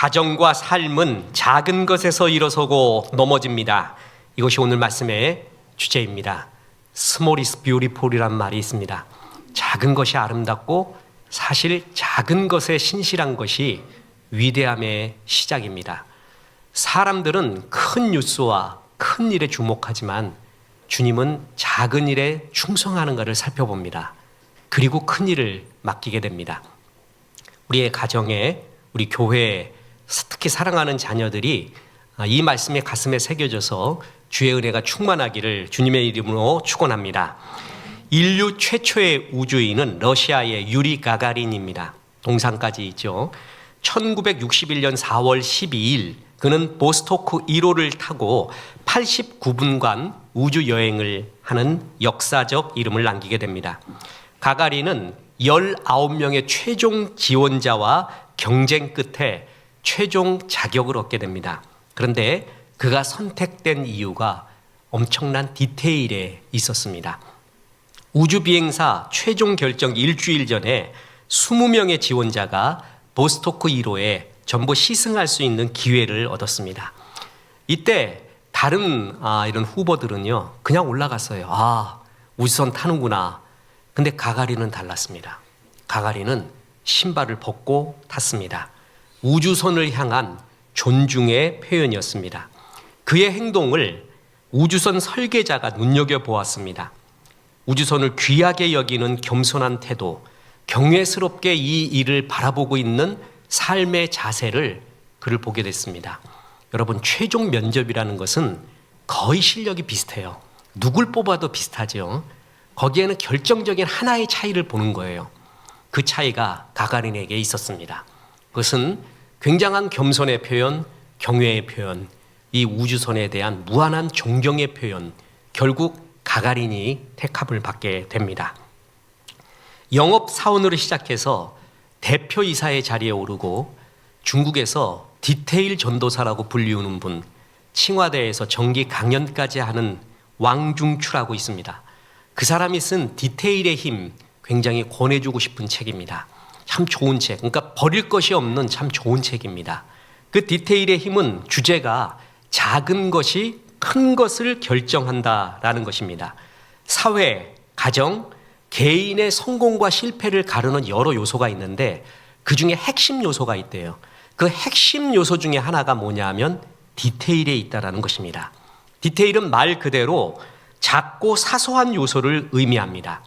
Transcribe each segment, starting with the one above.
가정과 삶은 작은 것에서 일어서고 넘어집니다. 이것이 오늘 말씀의 주제입니다. Small is beautiful이란 말이 있습니다. 작은 것이 아름답고 사실 작은 것에 신실한 것이 위대함의 시작입니다. 사람들은 큰 뉴스와 큰 일에 주목하지만 주님은 작은 일에 충성하는가를 살펴봅니다. 그리고 큰 일을 맡기게 됩니다. 우리의 가정에, 우리 교회에, 특히 사랑하는 자녀들이 이 말씀에 가슴에 새겨져서 주의 은혜가 충만하기를 주님의 이름으로 축원합니다. 인류 최초의 우주인은 러시아의 유리 가가린입니다. 동상까지 있죠. 1961년 4월 12일 그는 보스토크 1호를 타고 89분간 우주 여행을 하는 역사적 이름을 남기게 됩니다. 가가린은 19명의 최종 지원자와 경쟁 끝에 최종 자격을 얻게 됩니다. 그런데 그가 선택된 이유가 엄청난 디테일에 있었습니다. 우주 비행사 최종 결정 일주일 전에 20명의 지원자가 보스토크 1호에 전부 시승할 수 있는 기회를 얻었습니다. 이때 다른 이런 후보들은요 그냥 올라갔어요. 우주선 타는구나. 근데 가가린은 달랐습니다. 가가린은 신발을 벗고 탔습니다. 우주선을 향한 존중의 표현이었습니다. 그의 행동을 우주선 설계자가 눈여겨보았습니다. 우주선을 귀하게 여기는 겸손한 태도, 경외스럽게 이 일을 바라보고 있는 삶의 자세를 그를 보게 됐습니다. 여러분, 최종 면접이라는 것은 거의 실력이 비슷해요. 누굴 뽑아도 비슷하죠. 거기에는 결정적인 하나의 차이를 보는 거예요. 그 차이가 가가린에게 있었습니다. 그것은 굉장한 겸손의 표현, 경외의 표현, 이 우주선에 대한 무한한 존경의 표현, 결국 가가린이 택함을 받게 됩니다. 영업사원으로 시작해서 대표이사의 자리에 오르고 중국에서 디테일 전도사라고 불리우는 분, 칭화대에서 정기 강연까지 하는 왕중추라고 있습니다. 그 사람이 쓴 디테일의 힘, 굉장히 권해주고 싶은 책입니다. 참 좋은 책, 그러니까 버릴 것이 없는 참 좋은 책입니다. 그 디테일의 힘은 주제가 작은 것이 큰 것을 결정한다라는 것입니다. 사회, 가정, 개인의 성공과 실패를 가르는 여러 요소가 있는데 그 중에 핵심 요소가 있대요. 그 핵심 요소 중에 하나가 뭐냐면 디테일에 있다라는 것입니다. 디테일은 말 그대로 작고 사소한 요소를 의미합니다.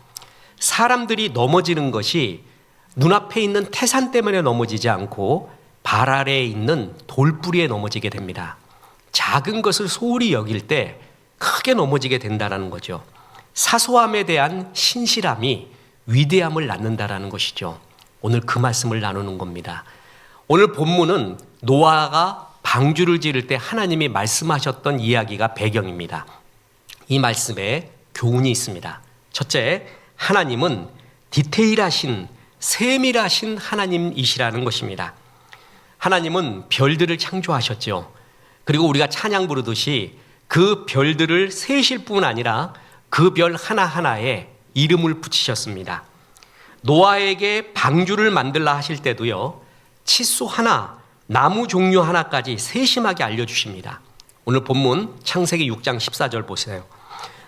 사람들이 넘어지는 것이 눈앞에 있는 태산 때문에 넘어지지 않고 발 아래에 있는 돌뿌리에 넘어지게 됩니다. 작은 것을 소홀히 여길 때 크게 넘어지게 된다는 거죠. 사소함에 대한 신실함이 위대함을 낳는다는 것이죠. 오늘 그 말씀을 나누는 겁니다. 오늘 본문은 노아가 방주를 지을 때 하나님이 말씀하셨던 이야기가 배경입니다. 이 말씀에 교훈이 있습니다. 첫째, 하나님은 디테일하신, 세밀하신 하나님이시라는 것입니다. 하나님은 별들을 창조하셨죠. 그리고 우리가 찬양 부르듯이 그 별들을 세실 뿐 아니라 그 별 하나하나에 이름을 붙이셨습니다. 노아에게 방주를 만들라 하실 때도요, 치수 하나, 나무 종류 하나까지 세심하게 알려주십니다. 오늘 본문 창세기 6장 14절 보세요.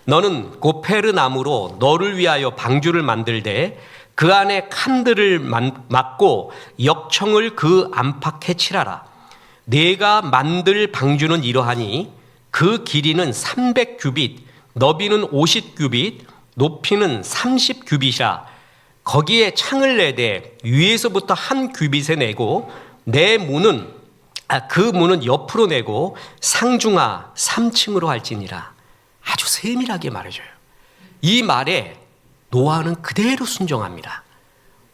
너는 고페르 나무로 너를 위하여 방주를 만들되 그 안에 칸들을 막고 역청을 그 안팎에 칠하라. 내가 만들 방주는 이러하니 그 길이는 300규빗, 너비는 50규빗, 높이는 30규빗이라. 거기에 창을 내되 위에서부터 한 규빗에 내고 내 문은 그 문은 옆으로 내고 상중하 3층으로 할지니라. 아주 세밀하게 말해줘요. 이 말에 노아는 그대로 순종합니다.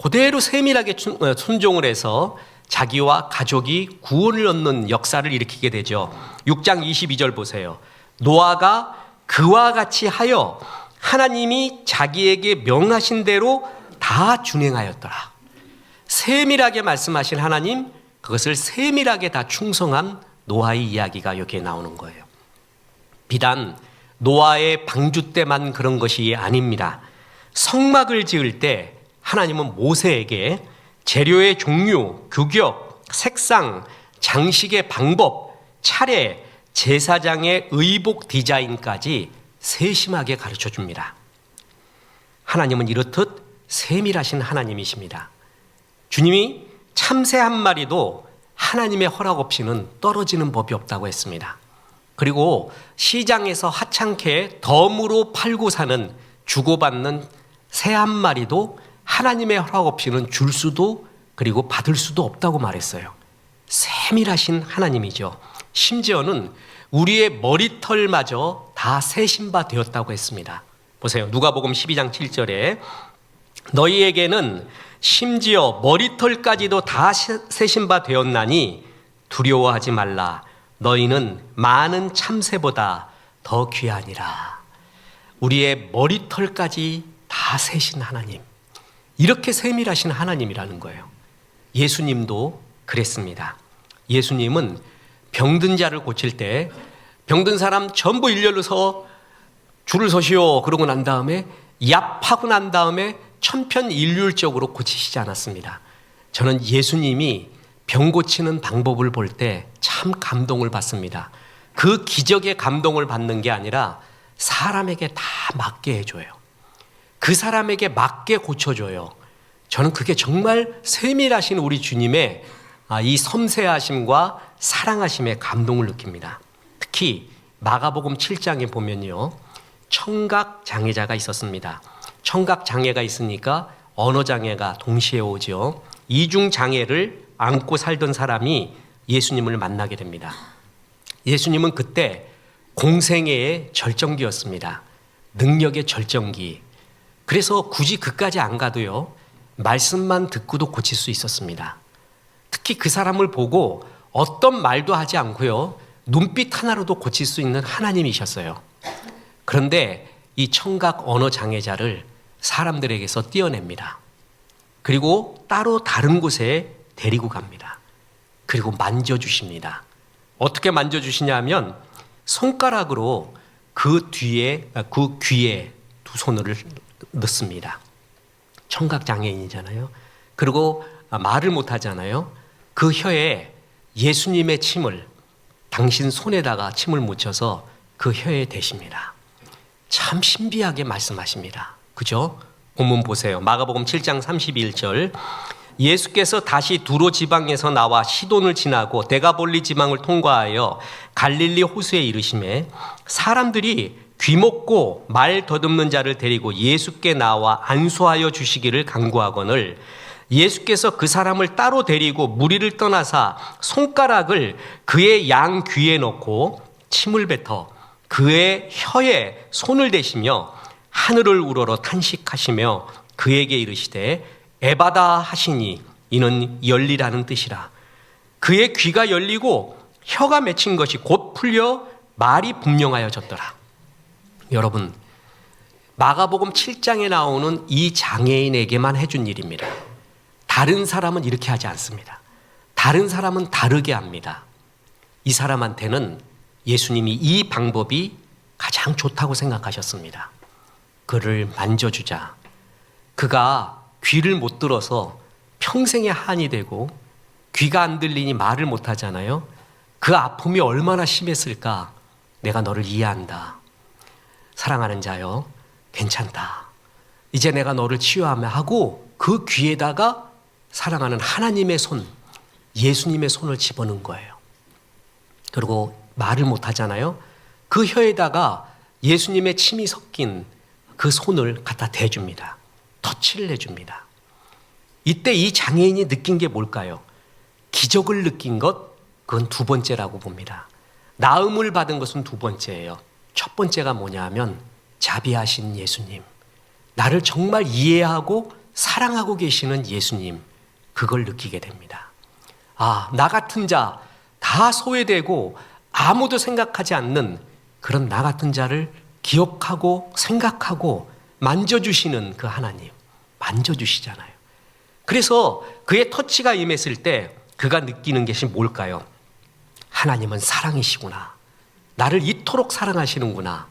그대로 세밀하게 순종을 해서 자기와 가족이 구원을 얻는 역사를 일으키게 되죠. 6장 22절 보세요. 노아가 그와 같이 하여 하나님이 자기에게 명하신 대로 다 준행하였더라. 세밀하게 말씀하신 하나님, 그것을 세밀하게 다 충성한 노아의 이야기가 여기에 나오는 거예요. 비단 노아의 방주 때만 그런 것이 아닙니다. 성막을 지을 때 하나님은 모세에게 재료의 종류, 규격, 색상, 장식의 방법, 차례, 제사장의 의복 디자인까지 세심하게 가르쳐 줍니다. 하나님은 이렇듯 세밀하신 하나님이십니다. 주님이 참새 한 마리도 하나님의 허락 없이는 떨어지는 법이 없다고 했습니다. 그리고 시장에서 하찮게 덤으로 팔고 사는, 주고받는 새 한 마리도 하나님의 허락 없이는 줄 수도 그리고 받을 수도 없다고 말했어요. 세밀하신 하나님이죠. 심지어는 우리의 머리털마저 다 세신 바 되었다고 했습니다. 보세요. 누가복음 12장 7절에 너희에게는 심지어 머리털까지도 다 세신 바 되었나니 두려워하지 말라. 너희는 많은 참새보다 더 귀하니라. 우리의 머리털까지 다 세신 하나님, 이렇게 세밀하신 하나님이라는 거예요. 예수님도 그랬습니다. 예수님은 병든 자를 고칠 때 병든 사람 전부 일렬로 서 줄을 서시오 그러고 난 다음에 얍하고 난 다음에 천편일률적으로 고치시지 않았습니다. 저는 예수님이 병 고치는 방법을 볼 때 참 감동을 받습니다. 그 기적의 감동을 받는 게 아니라 사람에게 다 맞게 해줘요. 그 사람에게 맞게 고쳐줘요. 저는 그게 정말 세밀하신 우리 주님의 이 섬세하심과 사랑하심에 감동을 느낍니다. 특히 마가복음 7장에 보면요, 청각 장애자가 있었습니다. 청각 장애가 있으니까 언어 장애가 동시에 오죠. 이중 장애를 안고 살던 사람이 예수님을 만나게 됩니다. 예수님은 그때 공생애의 절정기였습니다. 능력의 절정기. 그래서 굳이 그까지 안 가도요, 말씀만 듣고도 고칠 수 있었습니다. 특히 그 사람을 보고 어떤 말도 하지 않고요, 눈빛 하나로도 고칠 수 있는 하나님이셨어요. 그런데 이 청각 언어 장애자를 사람들에게서 떼어냅니다. 그리고 따로 다른 곳에 데리고 갑니다. 그리고 만져주십니다. 어떻게 만져주시냐면 손가락으로 그 귀에 두 손을 넣습니다. 청각 장애인이잖아요. 그리고 말을 못하잖아요. 그 혀에 예수님의 침을, 당신 손에다가 침을 묻혀서 그 혀에 대십니다. 참 신비하게 말씀하십니다. 그죠? 본문 보세요. 마가복음 7장 31절. 예수께서 다시 두로 지방에서 나와 시돈을 지나고 데가볼리 지방을 통과하여 갈릴리 호수에 이르시매 사람들이 귀먹고 말 더듬는 자를 데리고 예수께 나와 안수하여 주시기를 간구하거늘 예수께서 그 사람을 따로 데리고 무리를 떠나사 손가락을 그의 양 귀에 넣고 침을 뱉어 그의 혀에 손을 대시며 하늘을 우러러 탄식하시며 그에게 이르시되 에바다 하시니 이는 열리라는 뜻이라. 그의 귀가 열리고 혀가 맺힌 것이 곧 풀려 말이 분명하여졌더라. 여러분, 마가복음 7장에 나오는 이 장애인에게만 해준 일입니다. 다른 사람은 이렇게 하지 않습니다. 다른 사람은 다르게 합니다. 이 사람한테는 예수님이 이 방법이 가장 좋다고 생각하셨습니다. 그를 만져주자. 그가 귀를 못 들어서 평생의 한이 되고 귀가 안 들리니 말을 못 하잖아요. 그 아픔이 얼마나 심했을까. 내가 너를 이해한다. 사랑하는 자여, 괜찮다. 이제 내가 너를 치유하며 하고 그 귀에다가 사랑하는 하나님의 손, 예수님의 손을 집어넣은 거예요. 그리고 말을 못 하잖아요. 그 혀에다가 예수님의 침이 섞인 그 손을 갖다 대줍니다. 터치를 해줍니다. 이때 이 장애인이 느낀 게 뭘까요? 기적을 느낀 것, 그건 두 번째라고 봅니다. 나음을 받은 것은 두 번째예요. 첫 번째가 뭐냐 하면 자비하신 예수님, 나를 정말 이해하고 사랑하고 계시는 예수님, 그걸 느끼게 됩니다. 아, 나 같은 자, 다 소외되고 아무도 생각하지 않는 그런 나 같은 자를 기억하고 생각하고 만져주시는 그 하나님, 만져주시잖아요. 그래서 그의 터치가 임했을 때 그가 느끼는 것이 뭘까요? 하나님은 사랑이시구나. 나를 이토록 사랑하시는구나.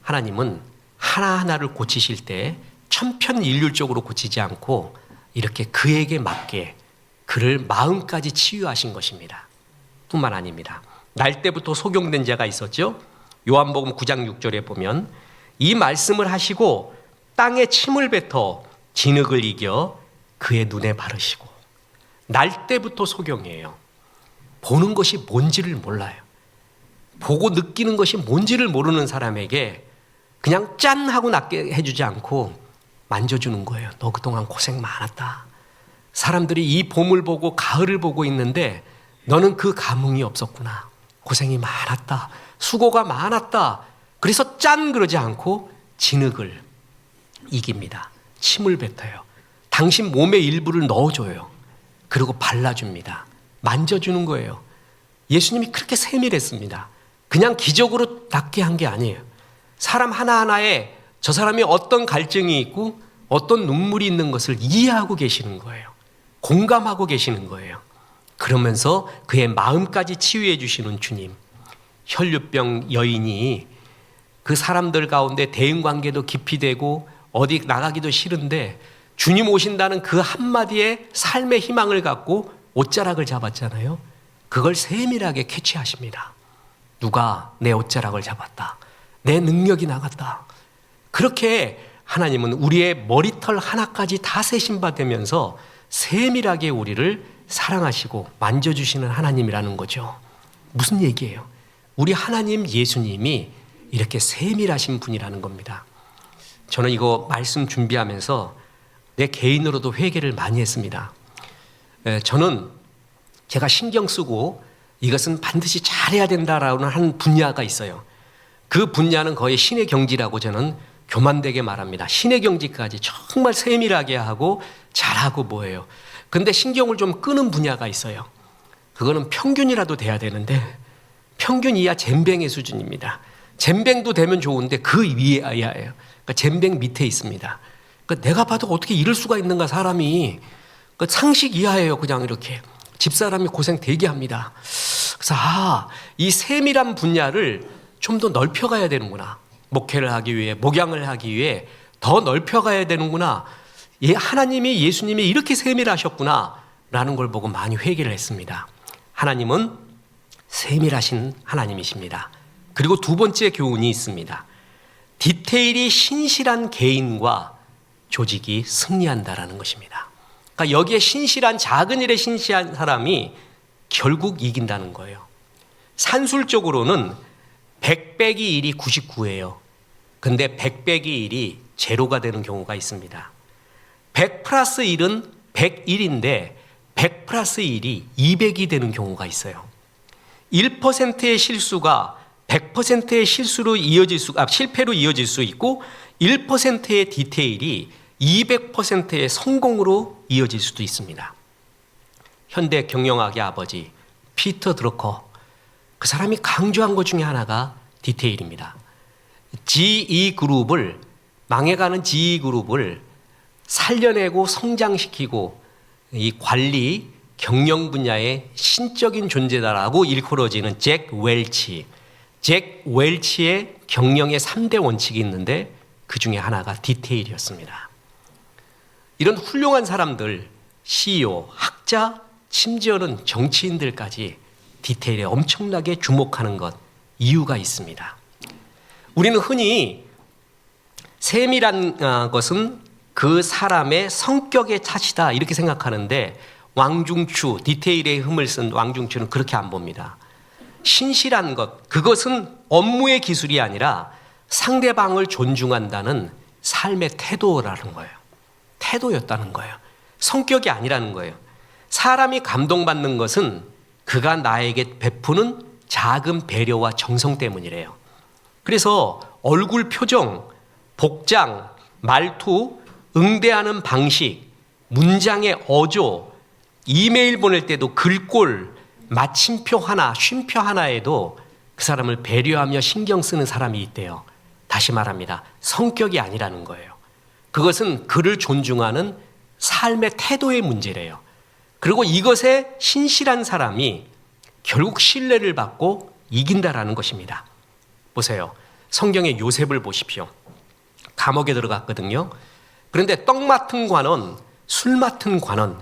하나님은 하나하나를 고치실 때 천편일률적으로 고치지 않고 이렇게 그에게 맞게 그를 마음까지 치유하신 것입니다. 뿐만 아닙니다. 날 때부터 소경된 자가 있었죠. 요한복음 9장 6절에 보면 이 말씀을 하시고 땅에 침을 뱉어 진흙을 이겨 그의 눈에 바르시고. 날 때부터 소경이에요. 보는 것이 뭔지를 몰라요. 보고 느끼는 것이 뭔지를 모르는 사람에게 그냥 짠 하고 낫게 해주지 않고 만져주는 거예요. 너 그동안 고생 많았다. 사람들이 이 봄을 보고 가을을 보고 있는데 너는 그 감흥이 없었구나. 고생이 많았다. 수고가 많았다. 그래서 짠 그러지 않고 진흙을 이깁니다. 침을 뱉어요. 당신 몸의 일부를 넣어줘요. 그리고 발라줍니다. 만져주는 거예요. 예수님이 그렇게 세밀했습니다. 그냥 기적으로 낫게 한 게 아니에요. 사람 하나하나에 저 사람이 어떤 갈증이 있고 어떤 눈물이 있는 것을 이해하고 계시는 거예요. 공감하고 계시는 거예요. 그러면서 그의 마음까지 치유해 주시는 주님. 혈류병 여인이 그 사람들 가운데 대인관계도 깊이 되고 어디 나가기도 싫은데 주님 오신다는 그 한마디에 삶의 희망을 갖고 옷자락을 잡았잖아요. 그걸 세밀하게 캐치하십니다. 누가 내 옷자락을 잡았다. 내 능력이 나갔다. 그렇게 하나님은 우리의 머리털 하나까지 다 세심받으면서 세밀하게 우리를 사랑하시고 만져주시는 하나님이라는 거죠. 무슨 얘기예요? 우리 하나님 예수님이 이렇게 세밀하신 분이라는 겁니다. 저는 이거 말씀 준비하면서 내 개인으로도 회개를 많이 했습니다. 저는 제가 신경 쓰고 이것은 반드시 잘해야 된다라는 한 분야가 있어요. 그 분야는 거의 신의 경지라고 저는 교만되게 말합니다. 신의 경지까지 정말 세밀하게 하고 잘하고 뭐예요. 근데 신경을 좀 끄는 분야가 있어요. 그거는 평균이라도 돼야 되는데 평균 이하 젬병의 수준입니다. 젬병도 되면 좋은데 그 이하예요. 그러니까 젬병 밑에 있습니다. 그러니까 내가 봐도 어떻게 이럴 수가 있는가 사람이. 그러니까 상식 이하예요. 그냥 이렇게. 집사람이 고생 되게 합니다. 그래서 이 세밀한 분야를 좀 더 넓혀가야 되는구나. 목회를 하기 위해, 목양을 하기 위해 더 넓혀가야 되는구나. 하나님이 예수님이 이렇게 세밀하셨구나 라는 걸 보고 많이 회개를 했습니다. 하나님은 세밀하신 하나님이십니다. 그리고 두 번째 교훈이 있습니다. 디테일이 신실한 개인과 조직이 승리한다라는 것입니다. 그러니까 여기에 신실한 작은 일에 신실한 사람이 결국 이긴다는 거예요. 산술적으로는 100 빼기 1이 99예요. 근데 100 빼기 1이 제로가 되는 경우가 있습니다. 100 플러스 1은 101인데 100 플러스 1이 200이 되는 경우가 있어요. 1%의 실수가 100%의 실패로 이어질 수 있고 1%의 디테일이 200%의 성공으로 이어질 수도 있습니다. 현대 경영학의 아버지 피터 드러커, 그 사람이 강조한 것 중에 하나가 디테일입니다. GE그룹을, 망해가는 GE그룹을 살려내고 성장시키고 이 관리, 경영 분야의 신적인 존재다라고 일컬어지는 잭 웰치의 경영의 3대 원칙이 있는데 그 중에 하나가 디테일이었습니다. 이런 훌륭한 사람들, CEO, 학자, 심지어는 정치인들까지 디테일에 엄청나게 주목하는 것, 이유가 있습니다. 우리는 흔히 세밀한 것은 그 사람의 성격의 탓이다 이렇게 생각하는데 왕중추, 디테일의 힘을 쓴 왕중추는 그렇게 안 봅니다. 신실한 것, 그것은 업무의 기술이 아니라 상대방을 존중한다는 삶의 태도라는 거예요. 태도였다는 거예요. 성격이 아니라는 거예요. 사람이 감동받는 것은 그가 나에게 베푸는 작은 배려와 정성 때문이래요. 그래서 얼굴 표정, 복장, 말투, 응대하는 방식, 문장의 어조, 이메일 보낼 때도 글꼴, 마침표 하나, 쉼표 하나에도 그 사람을 배려하며 신경 쓰는 사람이 있대요. 다시 말합니다. 성격이 아니라는 거예요. 그것은 그를 존중하는 삶의 태도의 문제래요. 그리고 이것에 신실한 사람이 결국 신뢰를 받고 이긴다라는 것입니다. 보세요. 성경의 요셉을 보십시오. 감옥에 들어갔거든요. 그런데 떡 맡은 관원, 술 맡은 관원,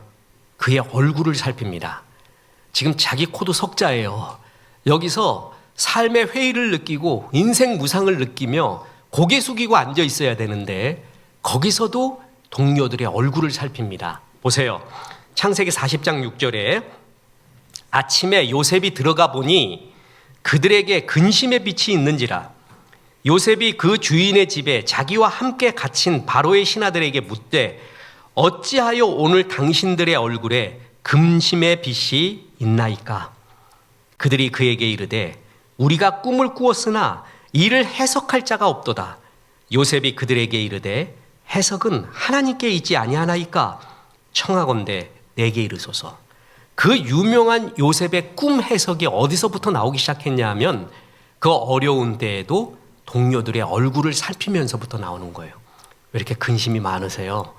그의 얼굴을 살핍니다. 지금 자기 코도 석자예요. 여기서 삶의 회의를 느끼고 인생 무상을 느끼며 고개 숙이고 앉아 있어야 되는데 거기서도 동료들의 얼굴을 살핍니다. 보세요. 창세기 40장 6절에 아침에 요셉이 들어가 보니 그들에게 근심의 빛이 있는지라. 요셉이 그 주인의 집에 자기와 함께 갇힌 바로의 신하들에게 묻되 어찌하여 오늘 당신들의 얼굴에 근심의 빛이 있나이까? 그들이 그에게 이르되 우리가 꿈을 꾸었으나 이를 해석할 자가 없도다. 요셉이 그들에게 이르되 해석은 하나님께 있지 아니하나이까? 청하건대 내게 이르소서. 그 유명한 요셉의 꿈 해석이 어디서부터 나오기 시작했냐 하면 그 어려운 때에도 동료들의 얼굴을 살피면서부터 나오는 거예요. 왜 이렇게 근심이 많으세요?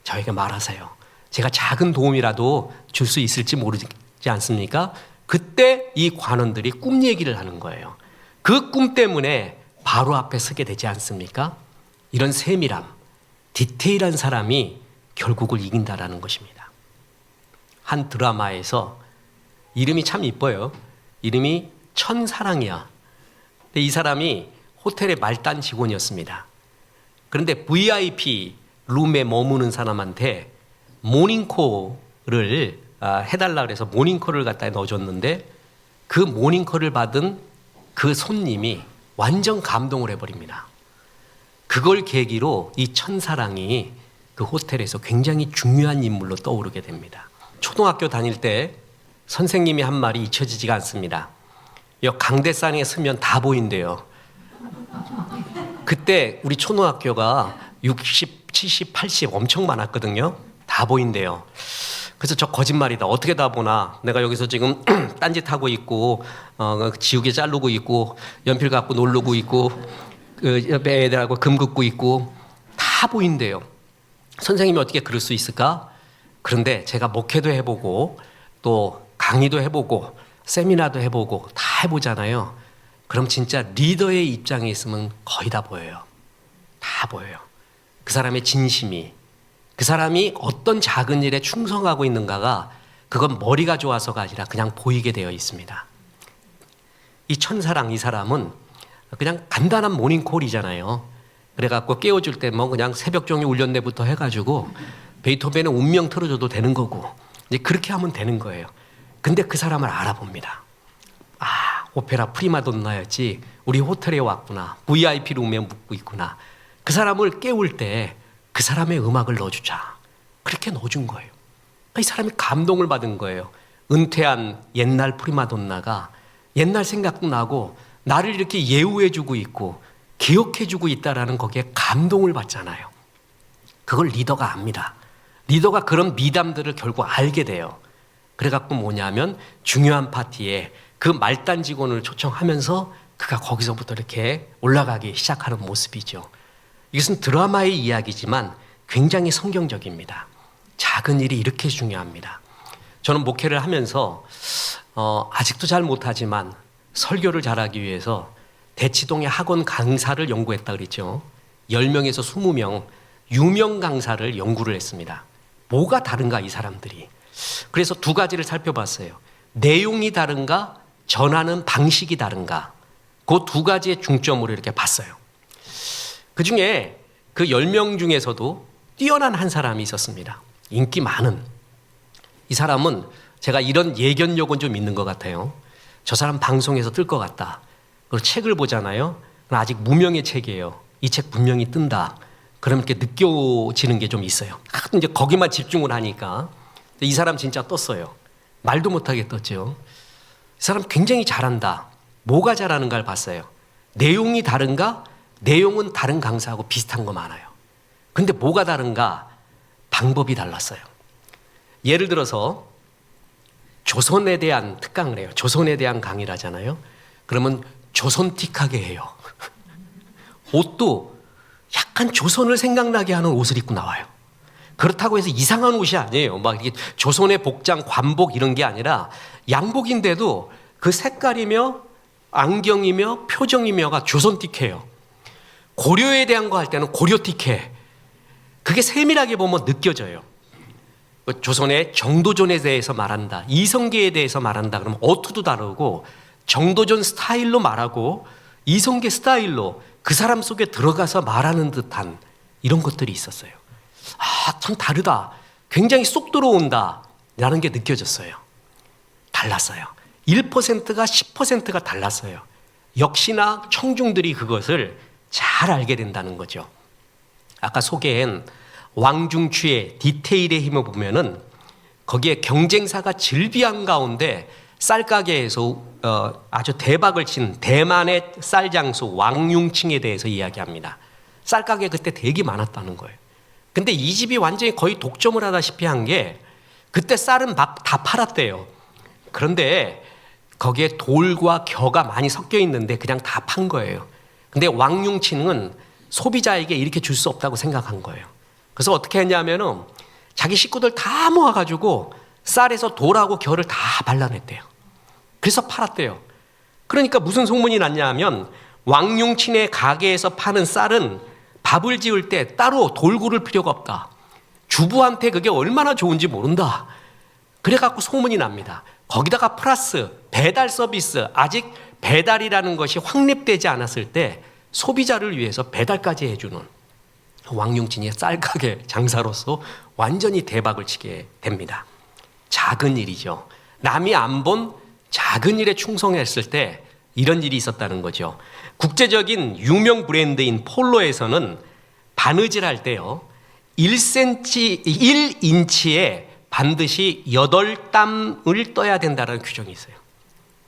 저에게 말하세요. 제가 작은 도움이라도 줄 수 있을지 모르지 않습니까? 그때 이 관원들이 꿈 얘기를 하는 거예요. 그 꿈 때문에 바로 앞에 서게 되지 않습니까? 이런 세밀함, 디테일한 사람이 결국을 이긴다라는 것입니다. 한 드라마에서 이름이 참 이뻐요. 이름이 천사랑이야. 근데 이 사람이 호텔의 말단 직원이었습니다. 그런데 VIP 룸에 머무는 사람한테 모닝콜을 해달라 그래서 모닝콜을 갖다 넣어줬는데 그 모닝콜을 받은 그 손님이 완전 감동을 해버립니다. 그걸 계기로 이 천사랑이 그 호텔에서 굉장히 중요한 인물로 떠오르게 됩니다. 초등학교 다닐 때 선생님이 한 말이 잊혀지지가 않습니다. 강대상에 서면 다 보인대요. 그때 우리 초등학교가 60, 70, 80 엄청 많았거든요. 다 보인대요. 그래서 저 거짓말이다. 어떻게 다 보나. 내가 여기서 지금 딴짓하고 있고 지우개 자르고 있고 연필 갖고 놀르고 있고 그 옆에 애들하고 금 긋고 있고 다 보인대요. 선생님이 어떻게 그럴 수 있을까? 그런데 제가 목회도 해보고 또 강의도 해보고 세미나도 해보고 다 해보잖아요. 그럼 진짜 리더의 입장에 있으면 거의 다 보여요. 다 보여요. 그 사람의 진심이, 그 사람이 어떤 작은 일에 충성하고 있는가가 그건 머리가 좋아서가 아니라 그냥 보이게 되어 있습니다. 이 천사랑 이 사람은 그냥 간단한 모닝콜이잖아요. 그래갖고 깨워줄 때 뭐 그냥 새벽종이 울렸 네부터 해가지고 베이토벤의 운명 틀어줘도 되는 거고 이제 그렇게 하면 되는 거예요. 근데 그 사람을 알아봅니다. 아, 오페라 프리마돈나였지. 우리 호텔에 왔구나. VIP 룸에 묵고 있구나. 그 사람을 깨울 때 그 사람의 음악을 넣어주자. 그렇게 넣어준 거예요. 이 사람이 감동을 받은 거예요. 은퇴한 옛날 프리마돈나가 옛날 생각도 나고 나를 이렇게 예우해주고 있고 기억해주고 있다라는 거기에 감동을 받잖아요. 그걸 리더가 압니다. 리더가 그런 미담들을 결국 알게 돼요. 그래갖고 뭐냐면 중요한 파티에 그 말단 직원을 초청하면서 그가 거기서부터 이렇게 올라가기 시작하는 모습이죠. 이것은 드라마의 이야기지만 굉장히 성경적입니다. 작은 일이 이렇게 중요합니다. 저는 목회를 하면서 아직도 잘 못하지만 설교를 잘하기 위해서 대치동의 학원 강사를 연구했다 그랬죠. 10명에서 20명 유명 강사를 연구를 했습니다. 뭐가 다른가 이 사람들이. 그래서 두 가지를 살펴봤어요. 내용이 다른가, 전하는 방식이 다른가. 그 두 가지의 중점으로 이렇게 봤어요. 그 중에 그 10명 중에서도 뛰어난 한 사람이 있었습니다. 인기 많은. 이 사람은 제가 이런 예견력은 좀 있는 것 같아요. 저 사람 방송에서 뜰 것 같다. 그리고 책을 보잖아요. 아직 무명의 책이에요. 이 책 분명히 뜬다. 그럼 이렇게 느껴지는 게 좀 있어요. 이제 거기만 집중을 하니까. 이 사람 진짜 떴어요. 말도 못하게 떴죠. 이 사람 굉장히 잘한다. 뭐가 잘하는가를 봤어요. 내용이 다른가? 내용은 다른 강사하고 비슷한 거 많아요. 근데 뭐가 다른가? 방법이 달랐어요. 예를 들어서 조선에 대한 특강을 해요. 조선에 대한 강의를 하잖아요. 그러면 조선틱하게 해요. 옷도 약간 조선을 생각나게 하는 옷을 입고 나와요. 그렇다고 해서 이상한 옷이 아니에요. 막 이렇게 조선의 복장, 관복 이런 게 아니라 양복인데도 그 색깔이며 안경이며 표정이며가 조선틱해요. 고려에 대한 거 할 때는 고려틱해. 그게 세밀하게 보면 느껴져요. 조선의 정도전에 대해서 말한다, 이성계에 대해서 말한다 그러면 어투도 다르고 정도전 스타일로 말하고 이성계 스타일로 그 사람 속에 들어가서 말하는 듯한 이런 것들이 있었어요. 아, 참 다르다. 굉장히 쏙 들어온다 라는 게 느껴졌어요. 달랐어요. 1%가 10%가 달랐어요. 역시나 청중들이 그것을 잘 알게 된다는 거죠. 아까 소개한 왕중추의 디테일의 힘을 보면은 거기에 경쟁사가 즐비한 가운데 쌀가게에서 아주 대박을 친 대만의 쌀 장수 왕융칭에 대해서 이야기합니다. 쌀가게 그때 되게 많았다는 거예요. 근데 이 집이 완전히 거의 독점을 하다시피 한 게 그때 쌀은 막 다 팔았대요. 그런데 거기에 돌과 겨가 많이 섞여 있는데 그냥 다 판 거예요. 근데 왕융칭은 소비자에게 이렇게 줄 수 없다고 생각한 거예요. 그래서 어떻게 했냐면은 자기 식구들 다 모아가지고 쌀에서 돌하고 겨를 다 발라냈대요. 그래서 팔았대요. 그러니까 무슨 소문이 났냐 하면 왕융친의 가게에서 파는 쌀은 밥을 지을 때 따로 돌 고를 필요가 없다. 주부한테 그게 얼마나 좋은지 모른다. 그래갖고 소문이 납니다. 거기다가 플러스 배달 서비스, 아직 배달이라는 것이 확립되지 않았을 때 소비자를 위해서 배달까지 해주는 왕융친의 쌀가게 장사로서 완전히 대박을 치게 됩니다. 작은 일이죠. 남이 안 본 작은 일에 충성했을 때 이런 일이 있었다는 거죠. 국제적인 유명 브랜드인 폴로에서는 바느질 할 때요, 1인치에 반드시 8땀을 떠야 된다는 규정이 있어요.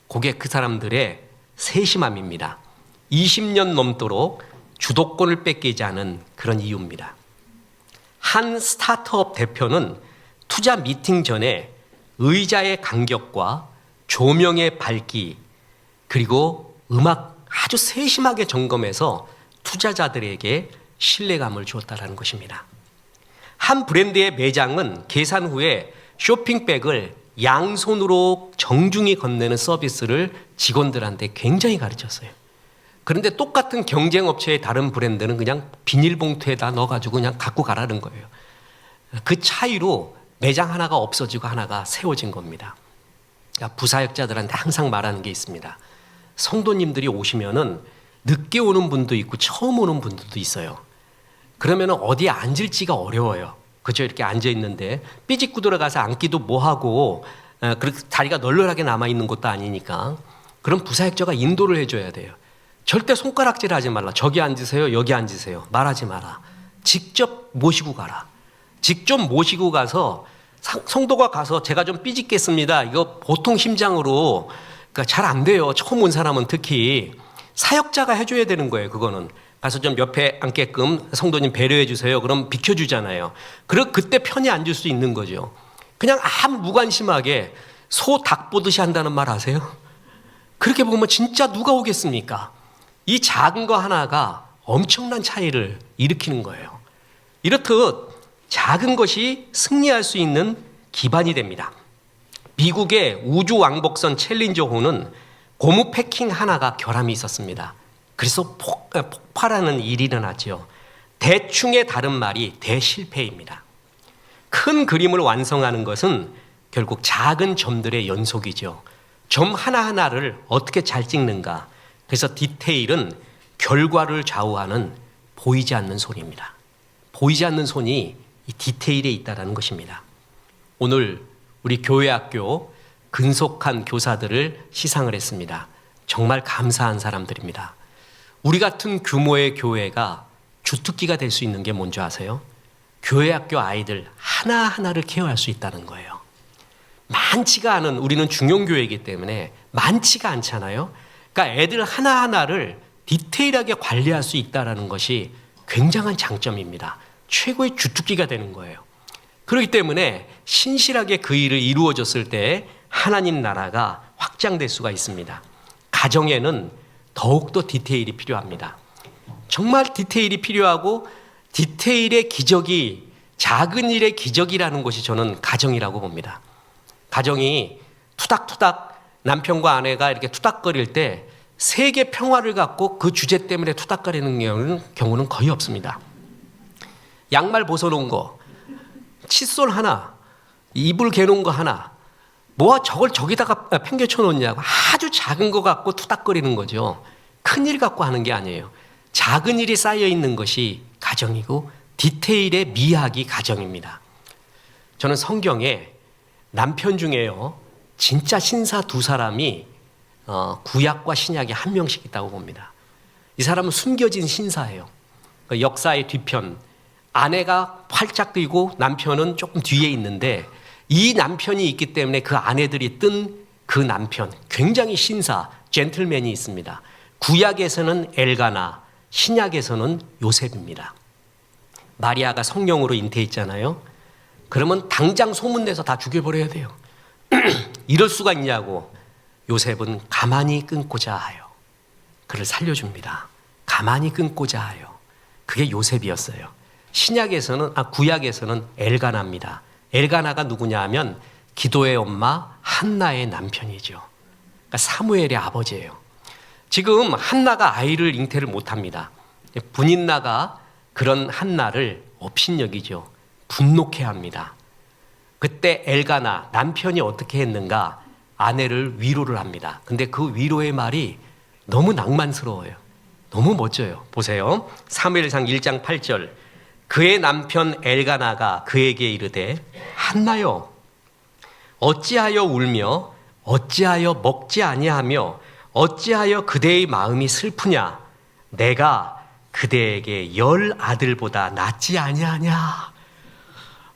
그게 그 사람들의 세심함입니다. 20년 넘도록 주도권을 뺏기지 않은 그런 이유입니다. 한 스타트업 대표는 투자 미팅 전에 의자의 간격과 조명의 밝기 그리고 음악 아주 세심하게 점검해서 투자자들에게 신뢰감을 주었다는 것입니다. 한 브랜드의 매장은 계산 후에 쇼핑백을 양손으로 정중히 건네는 서비스를 직원들한테 굉장히 가르쳤어요. 그런데 똑같은 경쟁업체의 다른 브랜드는 그냥 비닐봉투에다 넣어가지고 그냥 갖고 가라는 거예요. 그 차이로 매장 하나가 없어지고 하나가 세워진 겁니다. 부사역자들한테 항상 말하는 게 있습니다. 성도님들이 오시면은 늦게 오는 분도 있고 처음 오는 분들도 있어요. 그러면 어디에 앉을지가 어려워요. 그렇죠? 이렇게 앉아 있는데 삐짓고 들어가서 앉기도 뭐하고 그렇게 자리가 널널하게 남아있는 것도 아니니까 그럼 부사역자가 인도를 해줘야 돼요. 절대 손가락질 하지 말라. 저기 앉으세요. 여기 앉으세요. 말하지 마라. 직접 모시고 가라. 직접 모시고 가서 성도가 가서 제가 좀 삐짓겠습니다. 이거 보통 심장으로 그러니까 잘 안 돼요. 처음 온 사람은 특히 사역자가 해줘야 되는 거예요. 그거는 가서 좀 옆에 앉게끔 성도님 배려해 주세요. 그럼 비켜주잖아요. 그때 편히 앉을 수 있는 거죠. 그냥 아무 무관심하게 소 닭 보듯이 한다는 말 아세요? 그렇게 보면 진짜 누가 오겠습니까? 이 작은 거 하나가 엄청난 차이를 일으키는 거예요. 이렇듯 작은 것이 승리할 수 있는 기반이 됩니다. 미국의 우주 왕복선 챌린저호는 고무 패킹 하나가 결함이 있었습니다. 그래서 폭발하는 일이 일어났죠. 대충의 다른 말이 대실패입니다. 큰 그림을 완성하는 것은 결국 작은 점들의 연속이죠. 점 하나하나를 어떻게 잘 찍는가. 그래서 디테일은 결과를 좌우하는 보이지 않는 손입니다. 보이지 않는 손이 이 디테일에 있다는 것입니다. 오늘 우리 교회학교 근속한 교사들을 시상을 했습니다. 정말 감사한 사람들입니다. 우리 같은 규모의 교회가 주특기가 될 수 있는 게 뭔지 아세요? 교회학교 아이들 하나하나를 케어할 수 있다는 거예요. 많지가 않은, 우리는 중용교회이기 때문에 많지가 않잖아요. 그러니까 애들 하나하나를 디테일하게 관리할 수 있다는 것이 굉장한 장점입니다. 최고의 주특기가 되는 거예요. 그렇기 때문에 신실하게 그 일을 이루어졌을 때 하나님 나라가 확장될 수가 있습니다. 가정에는 더욱더 디테일이 필요합니다. 정말 디테일이 필요하고 디테일의 기적이 작은 일의 기적이라는 것이 저는 가정이라고 봅니다. 가정이 투닥투닥 남편과 아내가 이렇게 투닥거릴 때 세계 평화를 갖고 그 주제 때문에 투닥거리는 경우는 거의 없습니다. 양말 벗어놓은 거, 칫솔 하나, 이불 개놓은 거 하나, 뭐 저걸 저기다가 팽개쳐 놓냐고 아주 작은 거 갖고 투닥거리는 거죠. 큰 일 갖고 하는 게 아니에요. 작은 일이 쌓여 있는 것이 가정이고 디테일의 미학이 가정입니다. 저는 성경에 남편 중에요, 진짜 신사 두 사람이 구약과 신약에 한 명씩 있다고 봅니다. 이 사람은 숨겨진 신사예요. 그 역사의 뒤편, 아내가 활짝 들고 남편은 조금 뒤에 있는데 이 남편이 있기 때문에 그 아내들이 뜬 그 남편, 굉장히 신사, 젠틀맨이 있습니다. 구약에서는 엘가나, 신약에서는 요셉입니다. 마리아가 성령으로 잉태했잖아요. 그러면 당장 소문내서 다 죽여버려야 돼요. 이럴 수가 있냐고 요셉은 가만히 끊고자 하여 그를 살려줍니다. 가만히 끊고자 하여. 그게 요셉이었어요. 구약에서는 엘가나입니다. 엘가나가 누구냐 하면 기도의 엄마 한나의 남편이죠. 그러니까 사무엘의 아버지예요. 지금 한나가 아이를 잉태를 못합니다. 분인나가 그런 한나를 업신여기죠. 분노케 합니다. 그때 엘가나 남편이 어떻게 했는가? 아내를 위로를 합니다. 근데 그 위로의 말이 너무 낭만스러워요. 너무 멋져요. 보세요. 사무엘상 1장 8절. 그의 남편 엘가나가 그에게 이르되 한나여 어찌하여 울며 어찌하여 먹지 아니하며 어찌하여 그대의 마음이 슬프냐? 내가 그대에게 10 아들보다 낫지 아니하냐?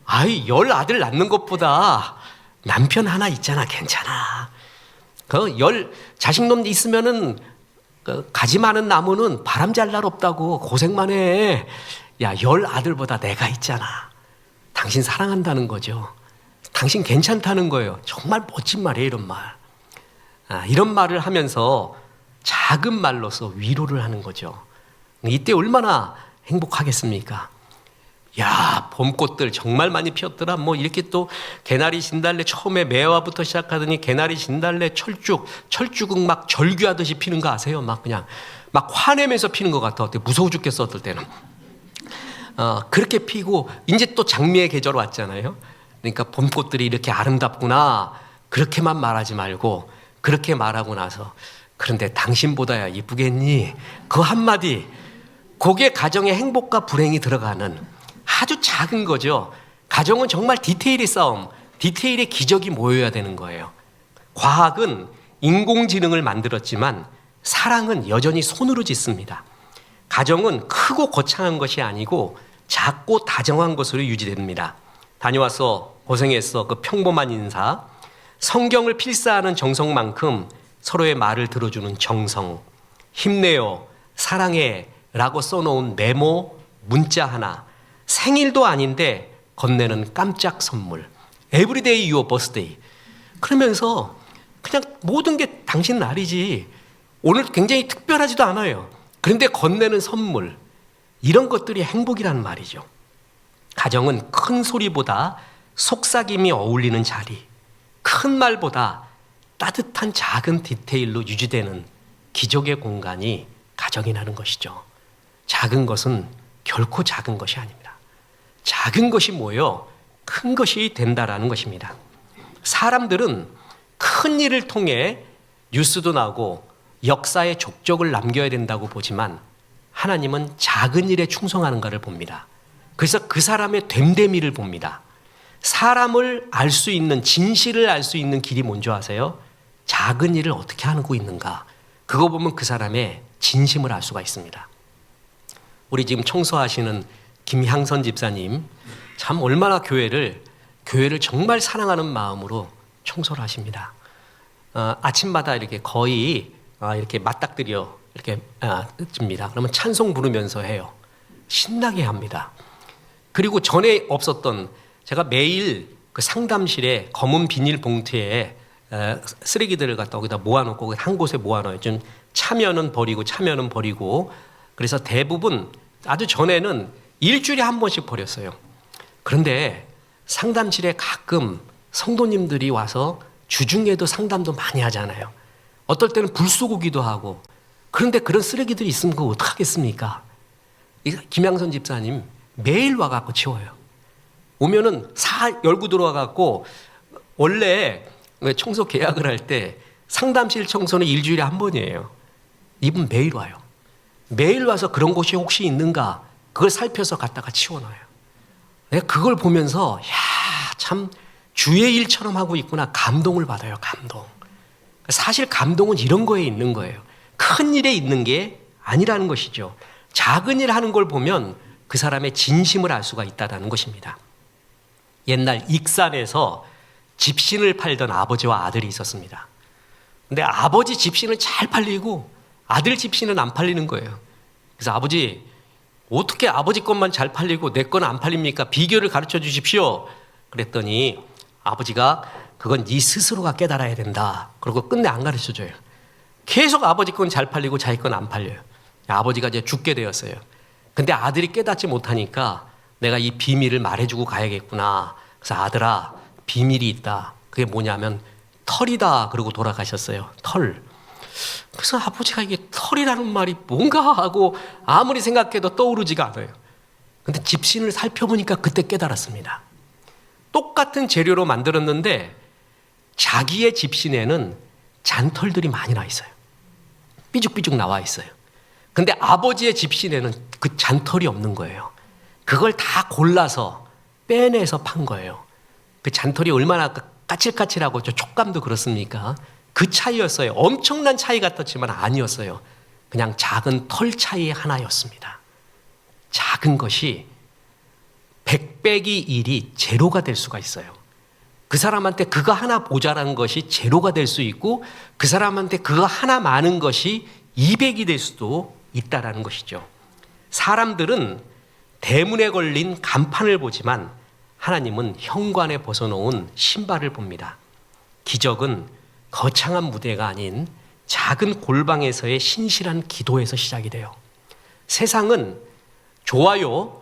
아이 10 아들 낳는 것보다 남편 하나 있잖아, 괜찮아. 그 10 자식놈 있으면은 가지 많은 나무는 바람 잘 날 없다고 고생만 해. 야, 10 아들보다 내가 있잖아. 당신 사랑한다는 거죠. 당신 괜찮다는 거예요. 정말 멋진 말이에요, 이런 말. 이런 말을 하면서 작은 말로서 위로를 하는 거죠. 이때 얼마나 행복하겠습니까? 야, 봄꽃들 정말 많이 피었더라. 뭐 이렇게 또 개나리 진달래 처음에 매화부터 시작하더니 개나리 진달래 철쭉은 막 절규하듯이 피는 거 아세요? 막 그냥 막 화내면서 피는 것 같아. 무서워 죽겠어, 어떨 때는. 그렇게 피고 이제 또 장미의 계절 왔잖아요. 그러니까 봄꽃들이 이렇게 아름답구나. 그렇게만 말하지 말고 그렇게 말하고 나서 그런데 당신보다야 이쁘겠니? 그 한마디, 그게 가정의 행복과 불행이 들어가는 아주 작은 거죠. 가정은 정말 디테일의 싸움, 디테일의 기적이 모여야 되는 거예요. 과학은 인공지능을 만들었지만 사랑은 여전히 손으로 짓습니다. 가정은 크고 거창한 것이 아니고 작고 다정한 것으로 유지됩니다. 다녀와서 고생했어. 그 평범한 인사. 성경을 필사하는 정성만큼 서로의 말을 들어주는 정성. 힘내요. 사랑해. 라고 써놓은 메모, 문자 하나. 생일도 아닌데 건네는 깜짝 선물. Everyday your birthday. 그러면서 그냥 모든 게 당신 날이지. 오늘 굉장히 특별하지도 않아요. 그런데 건네는 선물. 이런 것들이 행복이라는 말이죠. 가정은 큰 소리보다 속삭임이 어울리는 자리, 큰 말보다 따뜻한 작은 디테일로 유지되는 기적의 공간이 가정이라는 것이죠. 작은 것은 결코 작은 것이 아닙니다. 작은 것이 모여 큰 것이 된다라는 것입니다. 사람들은 큰 일을 통해 뉴스도 나고 역사의 족적을 남겨야 된다고 보지만 하나님은 작은 일에 충성하는가를 봅니다. 그래서 그 사람의 됨됨이를 봅니다. 사람을 알 수 있는, 진실을 알 수 있는 길이 뭔지 아세요? 작은 일을 어떻게 하고 있는가. 그거 보면 그 사람의 진심을 알 수가 있습니다. 우리 지금 청소하시는 김향선 집사님, 참 얼마나 교회를 정말 사랑하는 마음으로 청소를 하십니다. 아침마다 이렇게 거의 이렇게 맞닥뜨려 이렇게 줍니다. 그러면 찬송 부르면서 해요. 신나게 합니다. 그리고 전에 없었던, 제가 매일 그 상담실에 검은 비닐 봉투에 쓰레기들을 갖다 거기다 모아놓고 한 곳에 모아놔요. 좀 차면은 버리고 그래서 대부분 아주 전에는 일주일에 한 번씩 버렸어요. 그런데 상담실에 가끔 성도님들이 와서 주중에도 상담도 많이 하잖아요. 어떨 때는 불 쏘고 기도하고. 그런데 그런 쓰레기들이 있으면 그거 어떡하겠습니까? 김양선 집사님 매일 와갖고 치워요. 오면은 열고 들어와갖고 원래 청소 계약을 할 때 상담실 청소는 일주일에 한 번이에요. 이분 매일 와요. 매일 와서 그런 곳이 혹시 있는가 그걸 살펴서 갖다가 치워놔요. 내가 그걸 보면서 참 주의 일처럼 하고 있구나 감동을 받아요. 감동. 사실 감동은 이런 거에 있는 거예요. 큰 일에 있는 게 아니라는 것이죠. 작은 일 하는 걸 보면 그 사람의 진심을 알 수가 있다는 것입니다. 옛날 익산에서 집신을 팔던 아버지와 아들이 있었습니다. 근데 아버지 집신은 잘 팔리고 아들 집신은 안 팔리는 거예요. 그래서 아버지, 어떻게 아버지 것만 잘 팔리고 내 건 안 팔립니까? 비결을 가르쳐 주십시오. 그랬더니 아버지가 그건 네 스스로가 깨달아야 된다. 그러고 끝내 안 가르쳐 줘요. 계속 아버지 건 잘 팔리고 자기 건 안 팔려요. 아버지가 이제 죽게 되었어요. 근데 아들이 깨닫지 못하니까 내가 이 비밀을 말해주고 가야겠구나. 그래서 아들아, 비밀이 있다. 그게 뭐냐면 털이다. 그러고 돌아가셨어요. 털. 그래서 아버지가 이게 털이라는 말이 뭔가 하고 아무리 생각해도 떠오르지가 않아요. 근데 집신을 살펴보니까 그때 깨달았습니다. 똑같은 재료로 만들었는데 자기의 집신에는 잔털들이 많이 나 있어요. 삐죽삐죽 나와 있어요. 근데 아버지의 집신에는 그 잔털이 없는 거예요. 그걸 다 골라서 빼내서 판 거예요. 그 잔털이 얼마나 까칠까칠하고 저 촉감도 그렇습니까? 그 차이였어요. 엄청난 차이 같았지만 아니었어요. 그냥 작은 털 차이 하나였습니다. 작은 것이 100 빼기 1이 제로가 될 수가 있어요. 그 사람한테 그거 하나 모자란 것이 제로가 될 수 있고 그 사람한테 그거 하나 많은 것이 200이 될 수도 있다라는 것이죠. 사람들은 대문에 걸린 간판을 보지만 하나님은 현관에 벗어놓은 신발을 봅니다. 기적은 거창한 무대가 아닌 작은 골방에서의 신실한 기도에서 시작이 돼요. 세상은 좋아요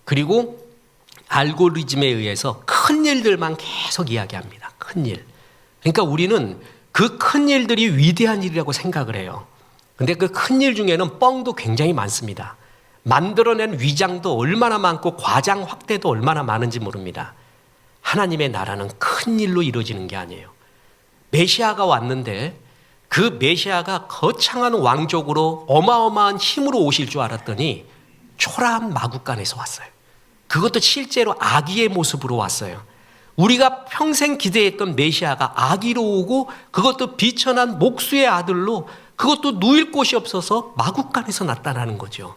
그리고 알고리즘에 의해서 큰 일들만 계속 이야기합니다. 큰 일. 그러니까 우리는 그 큰 일들이 위대한 일이라고 생각을 해요. 근데 그 큰 일 중에는 뻥도 굉장히 많습니다. 만들어낸 위장도 얼마나 많고 과장 확대도 얼마나 많은지 모릅니다. 하나님의 나라는 큰 일로 이루어지는 게 아니에요. 메시아가 왔는데 그 메시아가 거창한 왕족으로 어마어마한 힘으로 오실 줄 알았더니 초라한 마구간에서 왔어요. 그것도 실제로 아기의 모습으로 왔어요. 우리가 평생 기대했던 메시아가 아기로 오고 그것도 비천한 목수의 아들로 그것도 누일 곳이 없어서 마구간에서 나타나는 거죠.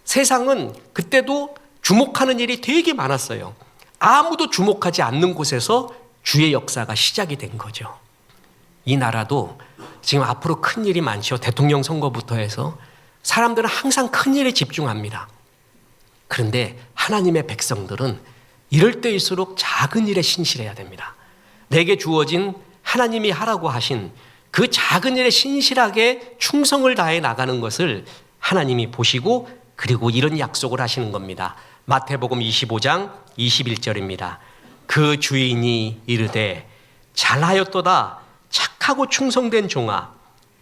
세상은 그때도 주목하는 일이 되게 많았어요. 아무도 주목하지 않는 곳에서 주의 역사가 시작이 된 거죠. 이 나라도 지금 앞으로 큰 일이 많죠. 대통령 선거부터 해서 사람들은 항상 큰 일에 집중합니다. 그런데 하나님의 백성들은 이럴 때일수록 작은 일에 신실해야 됩니다. 내게 주어진 하나님이 하라고 하신 그 작은 일에 신실하게 충성을 다해 나가는 것을 하나님이 보시고 그리고 이런 약속을 하시는 겁니다. 마태복음 25장 21절입니다. 그 주인이 이르되 잘하였도다 착하고 충성된 종아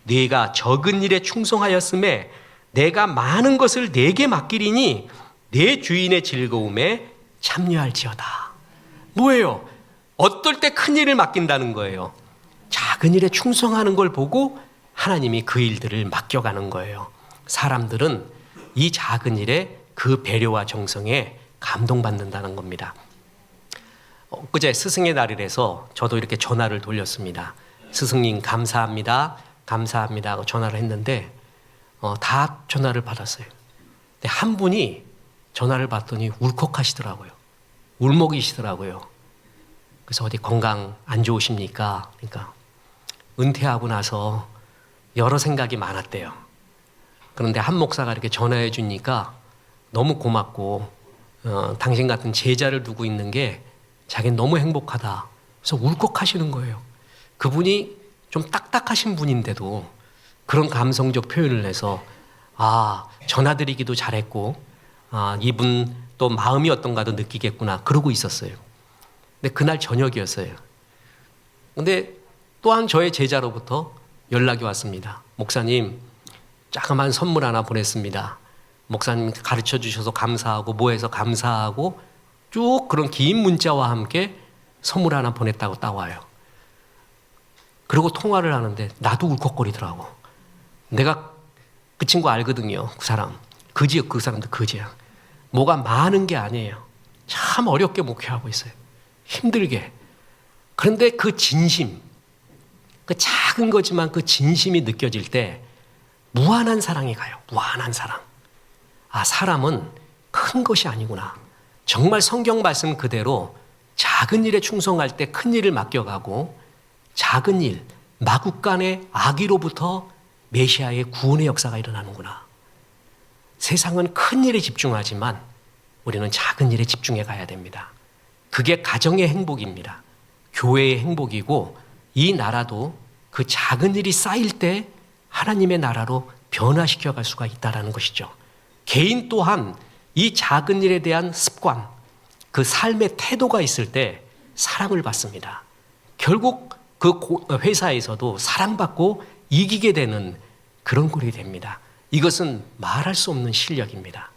네가 적은 일에 충성하였음에 내가 많은 것을 네게 맡기리니 내 주인의 즐거움에 참여할지어다. 뭐예요? 어떨 때 큰 일을 맡긴다는 거예요. 작은 일에 충성하는 걸 보고 하나님이 그 일들을 맡겨가는 거예요. 사람들은 이 작은 일에 그 배려와 정성에 감동받는다는 겁니다. 엊그제 스승의 날이라서 저도 이렇게 전화를 돌렸습니다. 스승님 감사합니다. 감사합니다 하고 전화를 했는데 다 전화를 받았어요. 근데 한 분이 전화를 받더니 울컥하시더라고요. 울먹이시더라고요. 그래서 어디 건강 안 좋으십니까? 그러니까 은퇴하고 나서 여러 생각이 많았대요. 그런데 한 목사가 이렇게 전화해 주니까 너무 고맙고 당신 같은 제자를 두고 있는 게 자기는 너무 행복하다. 그래서 울컥하시는 거예요. 그분이 좀 딱딱하신 분인데도 그런 감성적 표현을 해서 전화드리기도 잘했고 이분 또 마음이 어떤가도 느끼겠구나 그러고 있었어요. 근데 그날 저녁이었어요. 근데 또한 저의 제자로부터 연락이 왔습니다. 목사님 자그마한 선물 하나 보냈습니다. 목사님 가르쳐 주셔서 감사하고 뭐해서 감사하고 쭉 그런 긴 문자와 함께 선물 하나 보냈다고 따와요. 그리고 통화를 하는데 나도 울컥거리더라고. 내가 그 친구 알거든요. 그 사람. 그지요. 그 사람도 그지야. 뭐가 많은 게 아니에요. 참 어렵게 목회하고 있어요. 힘들게. 그런데 그 진심, 그 작은 거지만 그 진심이 느껴질 때 무한한 사랑이 가요. 무한한 사랑. 아, 사람은 큰 것이 아니구나. 정말 성경 말씀 그대로 작은 일에 충성할 때 큰 일을 맡겨가고 작은 일, 마국간의 악의로부터 메시아의 구원의 역사가 일어나는구나. 세상은 큰 일에 집중하지만 우리는 작은 일에 집중해 가야 됩니다. 그게 가정의 행복입니다. 교회의 행복이고 이 나라도 그 작은 일이 쌓일 때 하나님의 나라로 변화시켜 갈 수가 있다는 것이죠. 개인 또한 이 작은 일에 대한 습관, 그 삶의 태도가 있을 때 사랑을 받습니다. 결국 그 회사에서도 사랑받고 이기게 되는 그런 꼴이 됩니다. 이것은 말할 수 없는 실력입니다.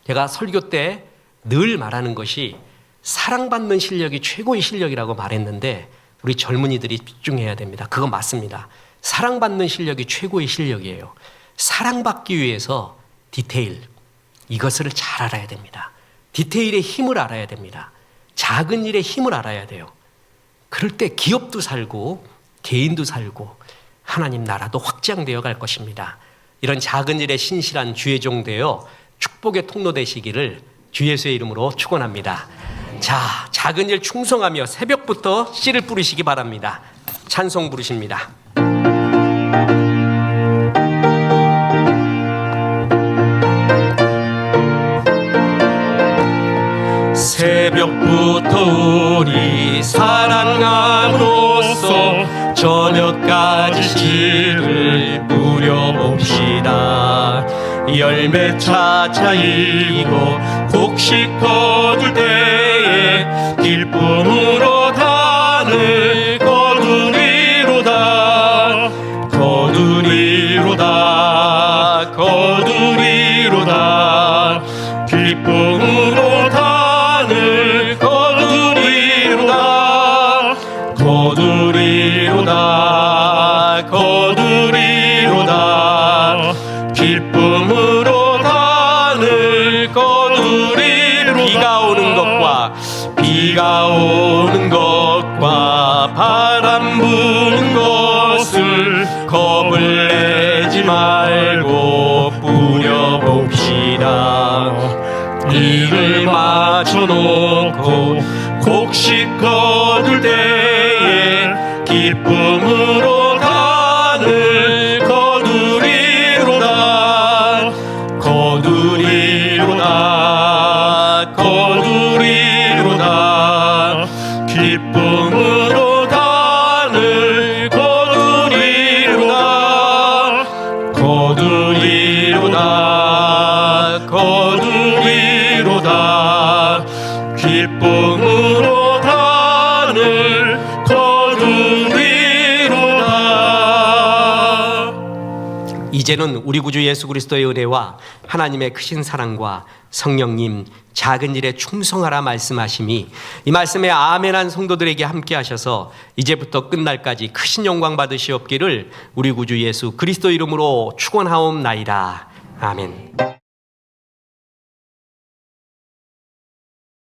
제가 설교 때 늘 말하는 것이 사랑받는 실력이 최고의 실력이라고 말했는데 우리 젊은이들이 집중해야 됩니다. 그거 맞습니다. 사랑받는 실력이 최고의 실력이에요. 사랑받기 위해서 디테일, 이것을 잘 알아야 됩니다. 디테일의 힘을 알아야 됩니다. 작은 일의 힘을 알아야 돼요. 그럴 때 기업도 살고 개인도 살고 하나님 나라도 확장되어 갈 것입니다. 이런 작은 일에 신실한 주의 종 되어 축복의 통로 되시기를 주 예수의 이름으로 축원합니다. 자, 작은 일 충성하며 새벽부터 씨를 뿌리시기 바랍니다. 찬송 부르십니다. 새벽부터 우리 사랑함으로써 저녁까지 씨를 뿌려봅시다. 열매 차차이고 곡식 거둘 때에 기쁨으로 단을 거두리로다. 거두리로다. 거두리로다. 기쁨으로 단을 거두리로다. 거두리로다. 거두리로다. 기쁨으로 단을 거두리로다. 비가 오는 것과 바람 부는 것을 겁을 내지 말고 뿌려봅시다. 이를 맞춰놓고 곡식 거둘 때에 기쁨으로 단을 거두리로다. 거두리로다. 거두리로다. 기쁨으로 단을 거두리로다. 거두리로다. 거두리로다. 기쁨으로 단을 거두리로다. 이제는 우리 구주 예수 그리스도의 은혜와 하나님의 크신 사랑과 성령님 작은 일에 충성하라 말씀하심이 이 말씀에 아멘한 성도들에게 함께 하셔서 이제부터 끝날까지 크신 영광 받으시옵기를 우리 구주 예수 그리스도 이름으로 축원하옵나이다. 아멘.